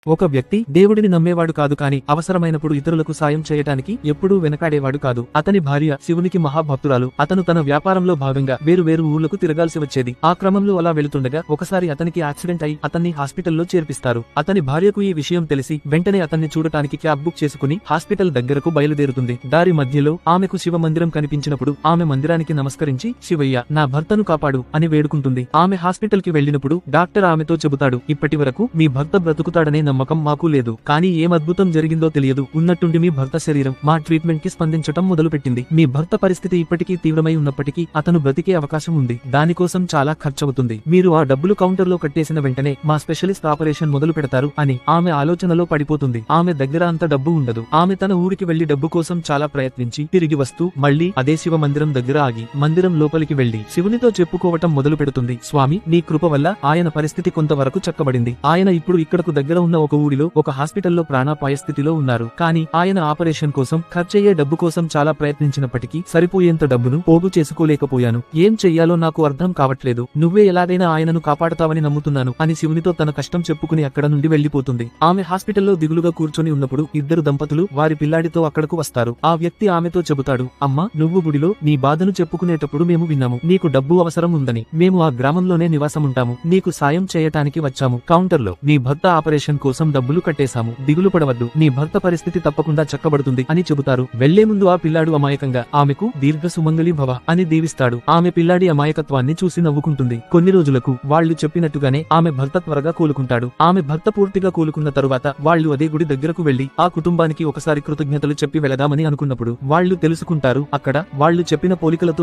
ఒక వ్యక్తి దేవుడిని నమ్మేవాడు కాదు కాని అవసరమైనప్పుడు ఇతరులకు సాయం చేయటానికి ఎప్పుడూ వెనకాడేవాడు కాదు. అతని భార్య శివునికి మహాభక్తురాలు. అతను తన వ్యాపారంలో భాగంగా వేరు వేరు ఊర్లకు తిరగాల్సి వచ్చేది. ఆ క్రమంలో అలా వెళుతుండగా ఒకసారి అతనికి యాక్సిడెంట్ అయి అతన్ని హాస్పిటల్లో చేర్పిస్తారు. అతని భార్యకు ఈ విషయం తెలిసి వెంటనే అతన్ని చూడటానికి క్యాబ్ బుక్ చేసుకుని హాస్పిటల్ దగ్గరకు బయలుదేరుతుంది. దారి మధ్యలో ఆమెకు శివ మందిరం కనిపించినప్పుడు ఆమె మందిరానికి నమస్కరించి శివయ్య నా భర్తను కాపాడు అని వేడుకుంటుంది. ఆమె హాస్పిటల్ కి వెళ్లినప్పుడు డాక్టర్ ఆమెతో చెబుతాడు, ఇప్పటి వరకు మీ భర్త బ్రతుకుతాడనే నమ్మకం మాకు లేదు. కానీ ఏం అద్భుతం జరిగిందో తెలియదు. ఉన్నట్టుండి మీ భర్త శరీరం మా ట్రీట్మెంట్ కి స్పందించటం మొదలుపెట్టింది. మీ భర్త పరిస్థితి ఇప్పటికీ తీవ్రమై ఉన్నప్పటికీ అతను బ్రతికే అవకాశం ఉంది. దానికోసం చాలా ఖర్చవుతుంది. మీరు ఆ డబ్బులు కౌంటర్ లో కట్టేసిన వెంటనే మా స్పెషలిస్ట్ ఆపరేషన్ మొదలు పెడతారు అని ఆమె ఆలోచనలో పడిపోతుంది. ఆమె దగ్గర అంత డబ్బు ఉండదు. ఆమె తన ఊరికి వెళ్లి డబ్బు కోసం చాలా ప్రయత్నించి తిరిగి వస్తూ మళ్లీ అదే శివ మందిరం దగ్గర ఆగి మందిరం లోపలికి వెళ్లి శివునితో చెప్పుకోవటం మొదలు పెడుతుంది. స్వామి, నీ కృప వల్ల ఆయన పరిస్థితి కొంతవరకు చక్కబడింది. ఆయన ఇప్పుడు ఇక్కడకు దగ్గర ఉన్న ఒక ఊరిలో ఒక హాస్పిటల్లో ప్రాణాపాయ స్థితిలో ఉన్నారు. కానీ ఆయన ఆపరేషన్ కోసం ఖర్చయ్యే డబ్బు కోసం చాలా ప్రయత్నించినప్పటికీ సరిపోయేంత డబ్బును పోగు చేసుకోలేకపోయాను. ఏం చెయ్యాలో నాకు అర్థం కావట్లేదు. నువ్వే ఎలాగైనా ఆయనను కాపాడతావని నమ్ముతున్నాను అని శివునితో తన కష్టం చెప్పుకుని అక్కడ నుండి వెళ్లిపోతుంది. ఆమె హాస్పిటల్లో దిగులుగా కూర్చొని ఉన్నప్పుడు ఇద్దరు దంపతులు వారి పిల్లాడితో అక్కడకు వస్తారు. ఆ వ్యక్తి ఆమెతో చెబుతాడు, అమ్మా, నువ్వు గుడిలో నీ బాధను చెప్పుకునేటప్పుడు మేము విన్నాము. నీకు డబ్బు అవసరం ఉందని. మేము ఆ గ్రామంలోనే నివాసముంటాము. నీకు సాయం చేయటానికి వచ్చాము. కౌంటర్లో నీ భర్త ఆపరేషన్ కోసం డబ్బులు కట్టేశాము. దిగులు పడవద్దు, నీ భర్త పరిస్థితి తప్పకుండా చక్కబడుతుంది అని చెబుతారు. వెళ్లే ముందు ఆ పిల్లాడు అమాయకంగా ఆమెకు దీర్ఘ సుమంగళి భవ అని దీవిస్తాడు. ఆమె పిల్లాడి అమాయకత్వాన్ని చూసి నవ్వుకుంటుంది. కొన్ని రోజులకు వాళ్లు చెప్పినట్టుగానే ఆమె భర్త త్వరగా కోలుకుంటాడు. ఆమె భర్త పూర్తిగా కోలుకున్న తరువాత వాళ్లు అదే గుడి దగ్గరకు వెళ్లి ఆ కుటుంబానికి ఒకసారి కృతజ్ఞతలు చెప్పి వెళదామని అనుకున్నప్పుడు వాళ్లు తెలుసుకుంటారు అక్కడ వాళ్లు చెప్పిన పోలికలతో